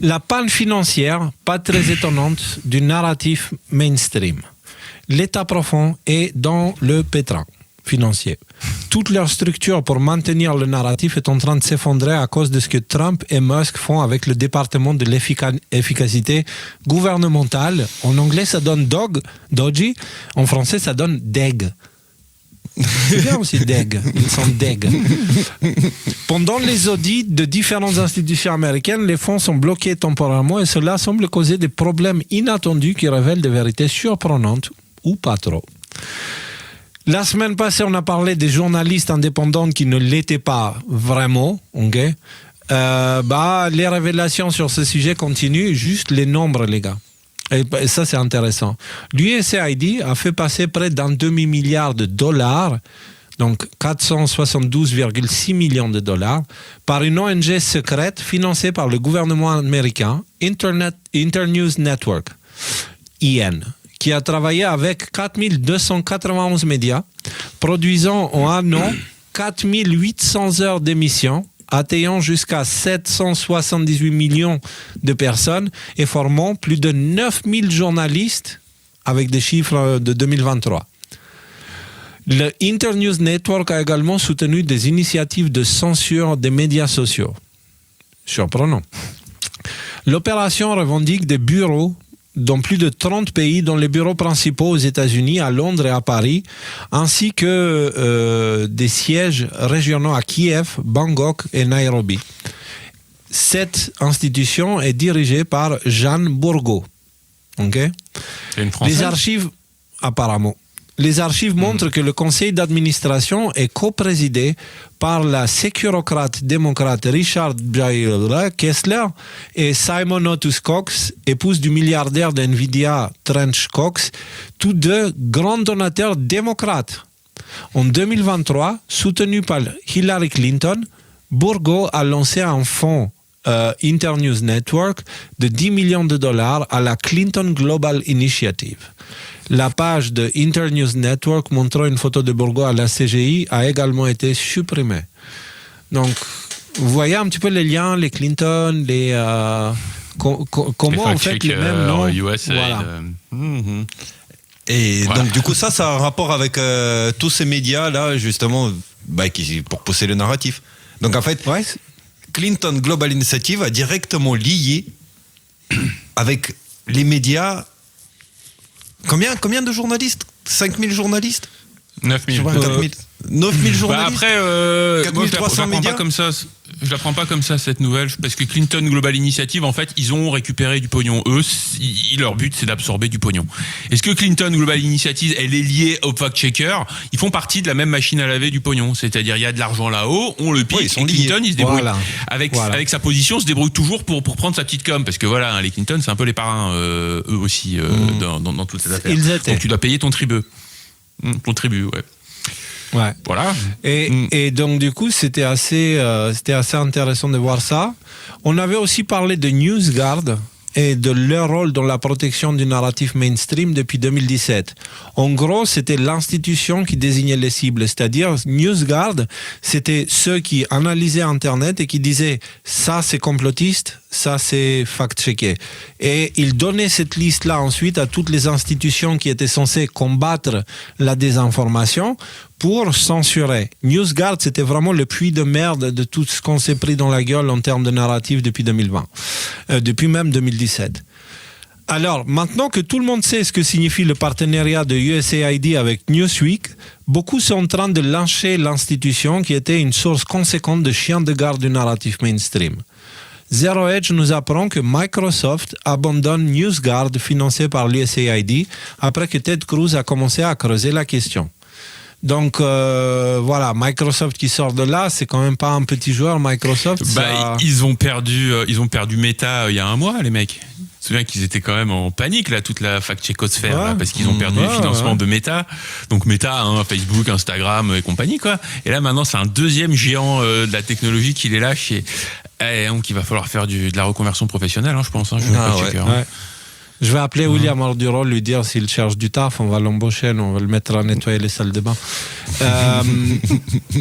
La panne financière, pas très étonnante, du narratif mainstream. L'État profond est dans le pétrin financier. Toute leur structure pour maintenir le narratif est en train de s'effondrer à cause de ce que Trump et Musk font avec le département de l'efficacité gouvernementale. En anglais, ça donne Doji. En français, ça donne DEG. C'est bien aussi DEG. Ils sont DEG. Pendant les audits de différentes institutions américaines, les fonds sont bloqués temporairement et cela semble causer des problèmes inattendus qui révèlent des vérités surprenantes ou pas trop. La semaine passée, on a parlé des journalistes indépendants qui ne l'étaient pas vraiment. Okay? Les révélations sur ce sujet continuent, juste les nombres, les gars. Et ça, c'est intéressant. L'USAID a fait passer près d'un demi-milliard de dollars, donc 472,6 millions de dollars, par une ONG secrète financée par le gouvernement américain, Internews Network, IN, qui a travaillé avec 4291 médias, produisant en un an 4800 heures d'émissions, atteignant jusqu'à 778 millions de personnes et formant plus de 9000 journalistes avec des chiffres de 2023. Le Internews Network a également soutenu des initiatives de censure des médias sociaux. Surprenant. L'opération revendique des bureaux dans plus de 30 pays, dont les bureaux principaux aux États-Unis, à Londres et à Paris, ainsi que des sièges régionaux à Kiev, Bangkok et Nairobi. Cette institution est dirigée par Jeanne Bourgault. Okay? C'est une Française ? Les archives, apparemment. Les archives montrent que le conseil d'administration est coprésidé par la sécurocrate démocrate Richard J. Kessler et Simon Otis Cox, épouse du milliardaire d'NVIDIA Trench Cox, tous deux grands donateurs démocrates. En 2023, soutenu par Hillary Clinton, Bourgault a lancé un fonds Internews Network de 10 millions de dollars à la Clinton Global Initiative. La page de Internews Network montrant une photo de Bourgault à la CGI a également été supprimée. Donc, vous voyez un petit peu les liens, les Clinton, comment en fait les mêmes noms. USAID. Voilà. Et voilà. Donc du coup ça a un rapport avec tous ces médias là justement pour pousser le narratif. Donc en fait, Clinton Global Initiative a directement lié avec les médias. Combien de journalistes ? 5000 journalistes ? 9000. 9000 journalistes. Après, moi, je la prends pas comme ça cette nouvelle, parce que Clinton Global Initiative, en fait, ils ont récupéré du pognon. Eux, leur but, c'est d'absorber du pognon. Est-ce que Clinton Global Initiative, elle est liée au fact-checker ? Ils font partie de la même machine à laver du pognon. C'est-à-dire, il y a de l'argent là-haut, on le pique, et Clinton, il se débrouille. Voilà. Avec sa position, se débrouille toujours pour prendre sa petite com. Parce que voilà, les Clinton, c'est un peu les parrains, eux aussi, dans toute cette affaire. Donc, tu dois payer ton tribut. Ton tribut, ouais. Ouais. Voilà. Et donc du coup c'était assez intéressant de voir ça. On avait aussi parlé de NewsGuard et de leur rôle dans la protection du narratif mainstream depuis 2017. En gros, c'était l'institution qui désignait les cibles, c'est-à-dire NewsGuard, c'était ceux qui analysaient Internet et qui disaient ça c'est complotiste, ça c'est fact-checké. Et ils donnaient cette liste-là ensuite à toutes les institutions qui étaient censées combattre la désinformation pour censurer. NewsGuard, c'était vraiment le puits de merde de tout ce qu'on s'est pris dans la gueule en termes de narratif depuis 2020, depuis même 2017. Alors, maintenant que tout le monde sait ce que signifie le partenariat de USAID avec Newsweek, beaucoup sont en train de lyncher l'institution qui était une source conséquente de chiens de garde du narratif mainstream. Zero Hedge nous apprend que Microsoft abandonne NewsGuard financé par l'USAID après que Ted Cruz a commencé à creuser la question. Donc voilà, Microsoft qui sort de là, c'est quand même pas un petit joueur, Microsoft. Ils ont perdu Meta il y a un mois, les mecs. Je me souviens qu'ils étaient quand même en panique là, toute la fact-checkosphère, là, parce qu'ils ont perdu le financement de Meta. Donc Meta, Facebook, Instagram et compagnie quoi. Et là maintenant c'est un deuxième géant de la technologie qui les lâche. Donc il va falloir faire de la reconversion professionnelle, je pense. Je vais appeler William Orduro, lui dire s'il cherche du taf, on va l'embaucher, on va le mettre à nettoyer les salles de bain.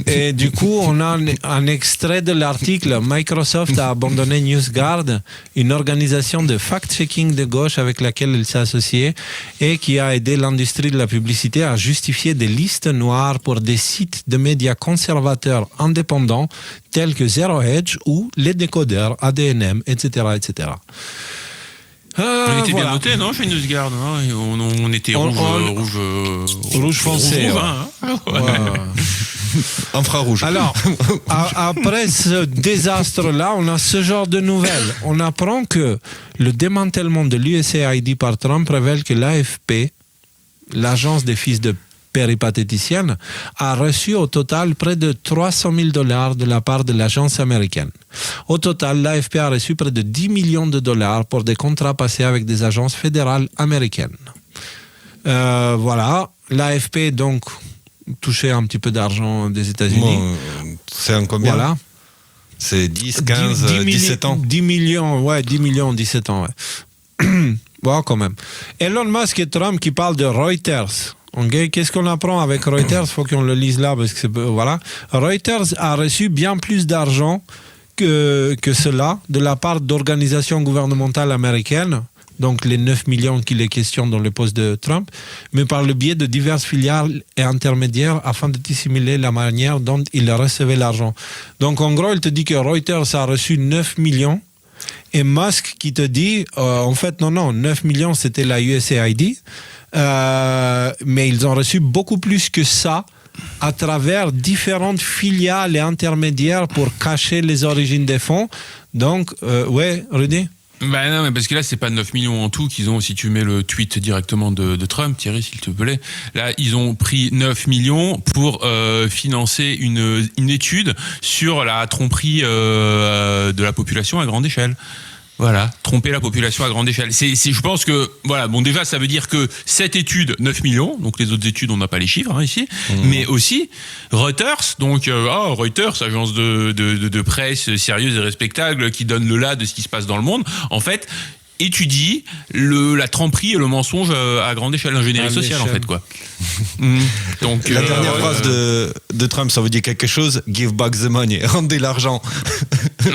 Et du coup, on a un extrait de l'article. Microsoft a abandonné NewsGuard, une organisation de fact-checking de gauche avec laquelle il s'est associé et qui a aidé l'industrie de la publicité à justifier des listes noires pour des sites de médias conservateurs indépendants tels que Zero Hedge ou les décodeurs, ADNM, etc., etc. On était bien noté, non, chez NewsGuard, hein, on était rouge foncé. Infrarouge. Alors, après ce désastre-là, on a ce genre de nouvelles. On apprend que le démantèlement de l'USAID par Trump révèle que l'AFP, l'agence des fils de péripatéticienne, a reçu au total près de $300 000 de la part de l'agence américaine. Au total, l'AFP a reçu près de $10 millions pour des contrats passés avec des agences fédérales américaines. Voilà, l'AFP donc touchait un petit peu d'argent des États-Unis. Bon, c'est un combien? Voilà. C'est 10, 15, 17 ans. 10 millions, 17 ans, ouais. Bon, quand même. Elon Musk et Trump qui parlent de Reuters. Okay. Qu'est-ce qu'on apprend avec Reuters? Il faut qu'on le lise là, parce que voilà. Reuters a reçu bien plus d'argent que cela de la part d'organisations gouvernementales américaines, donc les 9 millions qu'il est question dans le poste de Trump, mais par le biais de diverses filiales et intermédiaires afin de dissimuler la manière dont il recevait l'argent. Donc en gros, il te dit que Reuters a reçu 9 millions et Musk qui te dit, en fait, non, 9 millions c'était la USAID, mais ils ont reçu beaucoup plus que ça à travers différentes filiales et intermédiaires pour cacher les origines des fonds. Donc, ouais, Rudy? Ben non, mais parce que là, c'est pas 9 millions en tout qu'ils ont, si tu mets le tweet directement de Trump, Thierry, s'il te plaît. Là, ils ont pris 9 millions pour financer une étude sur la tromperie de la population à grande échelle. Voilà, tromper la population à grande échelle. Je pense que, voilà, bon, déjà, ça veut dire que cette étude, 9 millions, donc les autres études, on n'a pas les chiffres ici, mais aussi Reuters, donc Reuters, agence de presse sérieuse et respectable qui donne le là de ce qui se passe dans le monde, en fait, étudie la tromperie et le mensonge à grande échelle, l'ingénierie sociale, en fait, quoi. Donc, la dernière phrase de Trump, ça veut dire quelque chose. Give back the money. Rendez l'argent. Ouais,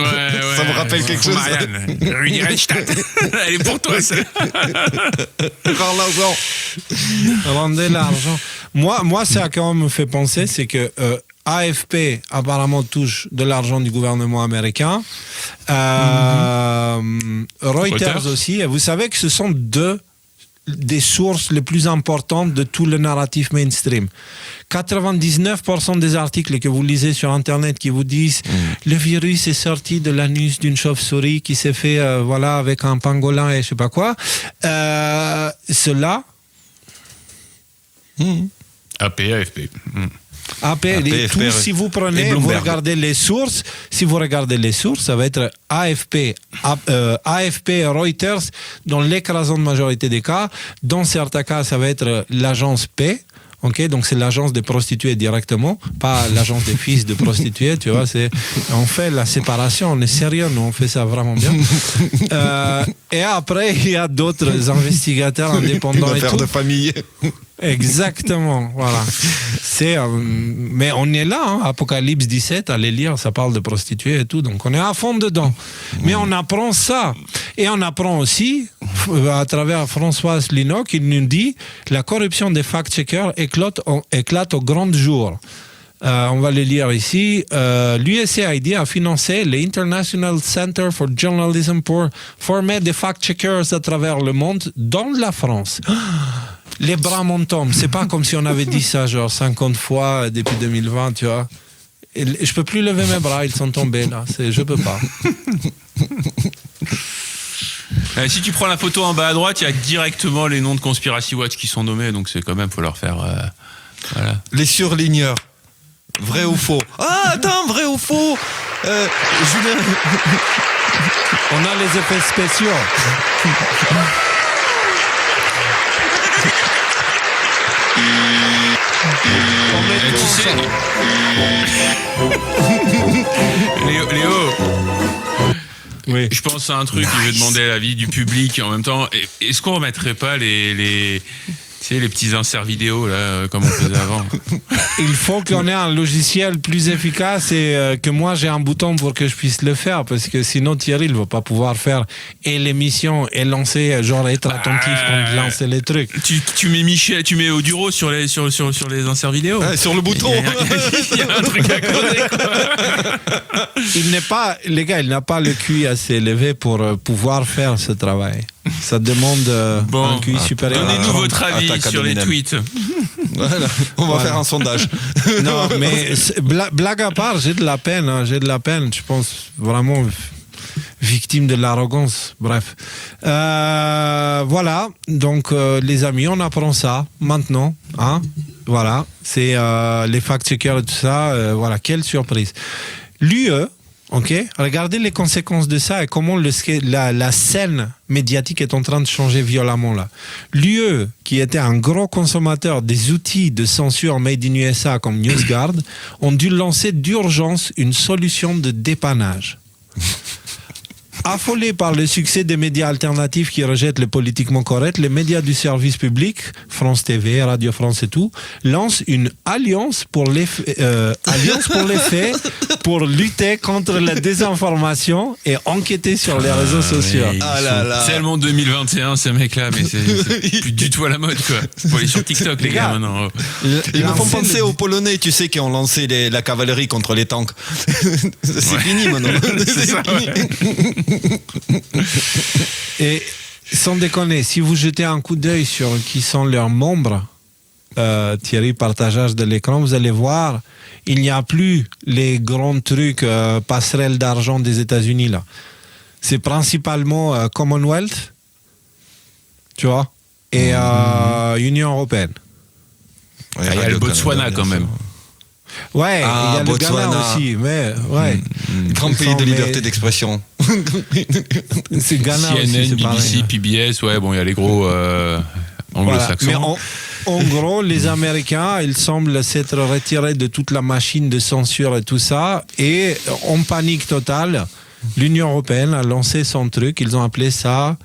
ça me rappelle quelque chose. Marianne, Rudy Reichstadt. Elle est pour toi, ça. Rends l'argent. Rendez l'argent. Moi, ça quand même me fait penser, c'est que AFP apparemment touche de l'argent du gouvernement américain. Reuters aussi. Et vous savez que ce sont des sources les plus importantes de tout le narratif mainstream. 99% des articles que vous lisez sur Internet qui vous disent le virus est sorti de l'anus d'une chauve-souris qui s'est fait avec un pangolin et je sais pas quoi. Cela... AFP. Tout, si vous prenez, vous regardez les sources, ça va être AFP, Reuters, dans l'écrasante majorité des cas. Dans certains cas, ça va être l'agence P. Okay, donc c'est l'agence des prostituées directement, pas l'agence des fils de prostituées, tu vois. On fait la séparation, on est sérieux, nous on fait ça vraiment bien. Et après, il y a d'autres investigateurs indépendants. Une affaire de famille. Exactement, voilà. Mais on est là, hein, Apocalypse 17, allez lire, ça parle de prostituées et tout, donc on est à fond dedans. Mais on apprend ça. Et on apprend aussi, à travers Françoise Lino, qui nous dit la corruption des fact-checkers éclate au grand jour. On va le lire ici. L'USAID a financé l'International Center for Journalism pour former des fact-checkers à travers le monde, dans la France. Les bras m'en tombent. C'est pas comme si on avait dit ça genre 50 fois depuis 2020, tu vois. Et je peux plus lever mes bras, ils sont tombés là. Je peux pas. Si tu prends la photo en bas à droite, il y a directement les noms de Conspiracy Watch qui sont nommés, donc c'est quand même, faut leur faire... voilà. Les surligneurs. Vrai ou faux? Ah, attends, vrai ou faux? Julien... On a les effets spéciaux. Tu sais... Léo, Oui. Je pense à un truc, je vais demander l'avis du public en même temps. Est-ce qu'on remettrait pas les petits inserts vidéo, là, comme on faisait avant? Il faut qu'on ait un logiciel plus efficace et que moi j'ai un bouton pour que je puisse le faire, parce que sinon Thierry il ne va pas pouvoir faire et l'émission et lancer, genre être attentif quand il lance les trucs. Tu mets Michel, tu mets Oduro sur les inserts vidéo. Sur le bouton. Il y a un truc à côté, quoi. Il n'est pas, les gars, il n'a pas le QI assez élevé pour pouvoir faire ce travail. Ça demande un QI supérieur. Donnez-nous votre avis sur les tweets. Voilà. On va faire un sondage. Non, mais blague à part, j'ai de la peine. J'ai de la peine. Je pense vraiment victime de l'arrogance. Bref. Voilà. Donc, les amis, on apprend ça maintenant. Hein. Voilà. C'est les fact-checkers et tout ça. Voilà. Quelle surprise. L'UE. Ok, regardez les conséquences de ça et comment la scène médiatique est en train de changer violemment là. L'UE, qui était un gros consommateur des outils de censure made in USA comme NewsGuard, ont dû lancer d'urgence une solution de dépannage. Affolés par le succès des médias alternatifs qui rejettent le politiquement correct, les médias du service public, France TV, Radio France et tout, lancent une alliance pour les faits, pour lutter contre la désinformation et enquêter sur les réseaux sociaux. Tellement 2021 ces mecs-là, mais c'est plus du tout à la mode, quoi. Faut aller sur TikTok, les gars, maintenant. Ils me font penser aux Polonais, tu sais, qui ont lancé la cavalerie contre les tanks. C'est fini maintenant. C'est ça, Et sans déconner, si vous jetez un coup d'œil sur qui sont leurs membres, Thierry, partageage de l'écran, vous allez voir, il n'y a plus les grands trucs passerelles d'argent des États-Unis là. C'est principalement Commonwealth, tu vois, et Union européenne. Il y a le Botswana quand même. Ouais, il y a Botswana. le Ghana aussi, mais ouais. Grand pays de liberté d'expression. C'est Ghana CNN, aussi, c'est BBC, pareil. PBS, ouais, bon, il y a les gros anglo-saxons. Voilà. Mais en gros, les Américains, ils semblent s'être retirés de toute la machine de censure et tout ça, et en panique totale, l'Union européenne a lancé son truc, ils ont appelé ça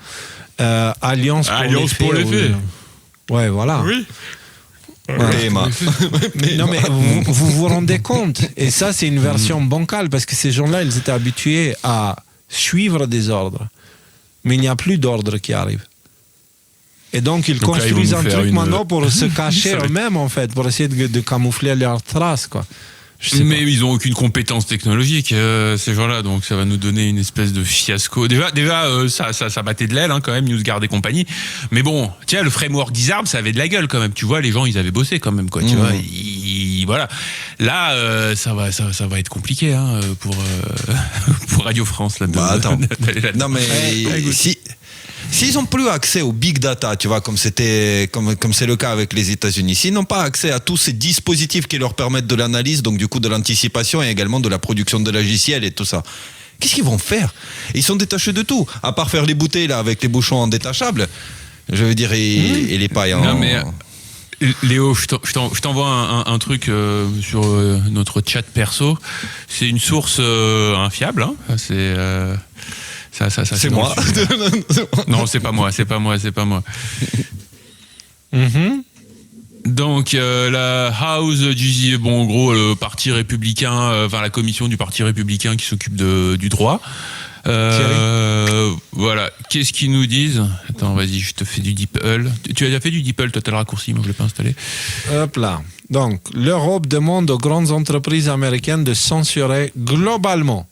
Alliance pour les faits. Ouais, voilà. Oui. Ouais. Non mais vous rendez compte, et ça c'est une version bancale parce que ces gens-là ils étaient habitués à suivre des ordres, mais il n'y a plus d'ordre qui arrive, et donc ils construisent un truc maintenant pour se cacher eux-mêmes en fait, pour essayer de camoufler leurs traces, quoi. Mais ils ont aucune compétence technologique, ces gens-là, donc ça va nous donner une espèce de fiasco. Déjà, ça battait de l'aile, hein, quand même, NewsGuard et compagnie. Mais bon, tiens, le framework Disarm, ça avait de la gueule quand même. Tu vois, les gens, ils avaient bossé quand même, quoi. Tu vois, voilà. Là, ça va être compliqué, hein, pour Radio France là. Attends. Non mais s'ils n'ont plus accès au big data, tu vois, comme c'est le cas avec les États-Unis, s'ils n'ont pas accès à tous ces dispositifs qui leur permettent de l'analyse, donc du coup de l'anticipation et également de la production de logiciels et tout ça, qu'est-ce qu'ils vont faire? Ils sont détachés de tout, à part faire les bouteilles là avec les bouchons détachables. Je veux dire, et les pailles. Non mais Léo, je t'envoie un truc sur notre chat perso. C'est une source infiable, hein. C'est c'est moi. Non, c'est pas moi. Donc la House du, bon, en gros, le parti républicain, enfin la commission du parti républicain qui s'occupe du droit. Voilà. Qu'est-ce qu'ils nous disent? Attends, vas-y, je te fais du DeepL. Tu as déjà fait du DeepL, toi, t'as le raccourci, moi je l'ai pas installé. Hop là. Donc, l'Europe demande aux grandes entreprises américaines de censurer globalement.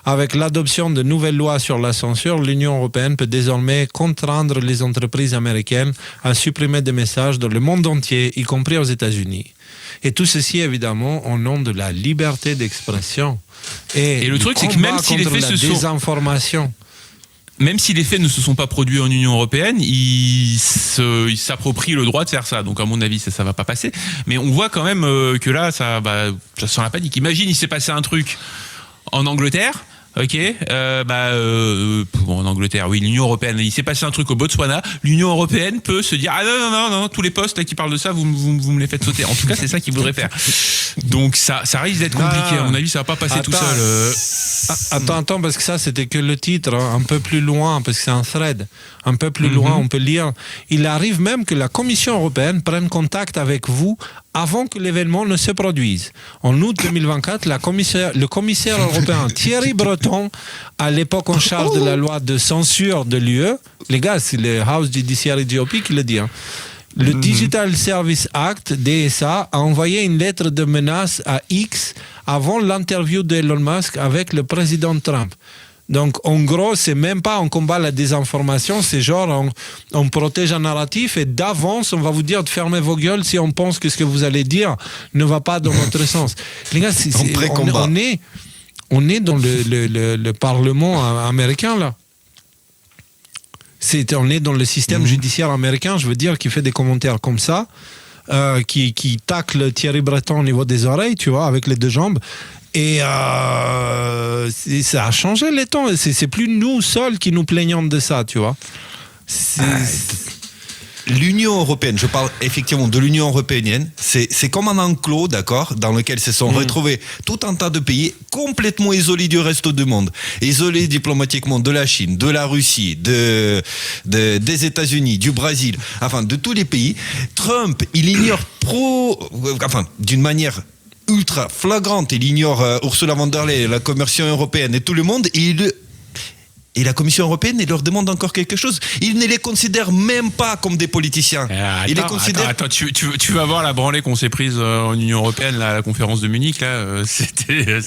Avec l'adoption de nouvelles lois sur la censure, l'Union européenne peut désormais contraindre les entreprises américaines à supprimer des messages dans le monde entier, y compris aux États-Unis. Et tout ceci, évidemment, au nom de la liberté d'expression. Et le truc, c'est que même si les faits désinformation. Même si les faits ne se sont pas produits en Union européenne, ils s'approprient le droit de faire ça. Donc à mon avis, ça va pas passer. Mais on voit quand même que là, ça sent la panique. Imagine, il s'est passé un truc en Angleterre, Ok, en Angleterre, oui, l'Union européenne. Il s'est passé un truc au Botswana. L'Union européenne peut se dire non, tous les postes là qui parlent de ça, vous me les faites sauter. En tout cas, c'est ça qu'ils voudraient faire. Donc ça risque d'être compliqué. À mon avis, ça va pas passer tout seul. Attends, parce que ça, c'était que le titre, hein, un peu plus loin, parce que c'est un thread. Un peu plus loin, on peut lire. Il arrive même que la Commission européenne prenne contact avec vous avant que l'événement ne se produise. En août 2024, le commissaire européen Thierry Breton, à l'époque en charge de la loi de censure de l'UE, les gars, c'est le House Judiciary GOP qui le dit, hein. Le Digital Service Act, DSA, a envoyé une lettre de menace à X avant l'interview d'Elon Musk avec le président Trump. Donc, en gros, c'est même pas on combat la désinformation, c'est genre on protège un narratif et d'avance, on va vous dire de fermer vos gueules si on pense que ce que vous allez dire ne va pas dans notre sens. Les gars, on est dans le Parlement américain, là. On est dans le système judiciaire américain, je veux dire, qui fait des commentaires comme ça, qui tacle Thierry Breton au niveau des oreilles, tu vois, avec les deux jambes. Et ça a changé les temps. C'est plus nous seuls qui nous plaignons de ça, tu vois. L'Union européenne, je parle effectivement de l'Union européenne, c'est comme un enclos, d'accord, dans lequel se sont retrouvés tout un tas de pays complètement isolés du reste du monde, isolés diplomatiquement de la Chine, de la Russie, des États-Unis, du Brésil, enfin de tous les pays. Trump, il ignore d'une manière ultra flagrante, il ignore Ursula von der Leyen, la Commission européenne et tout le monde, et la Commission européenne, il leur demande encore quelque chose. Il ne les considère même pas comme des politiciens. Attends, tu vas voir la branlée qu'on s'est prise en Union européenne là, à la conférence de Munich là. C'était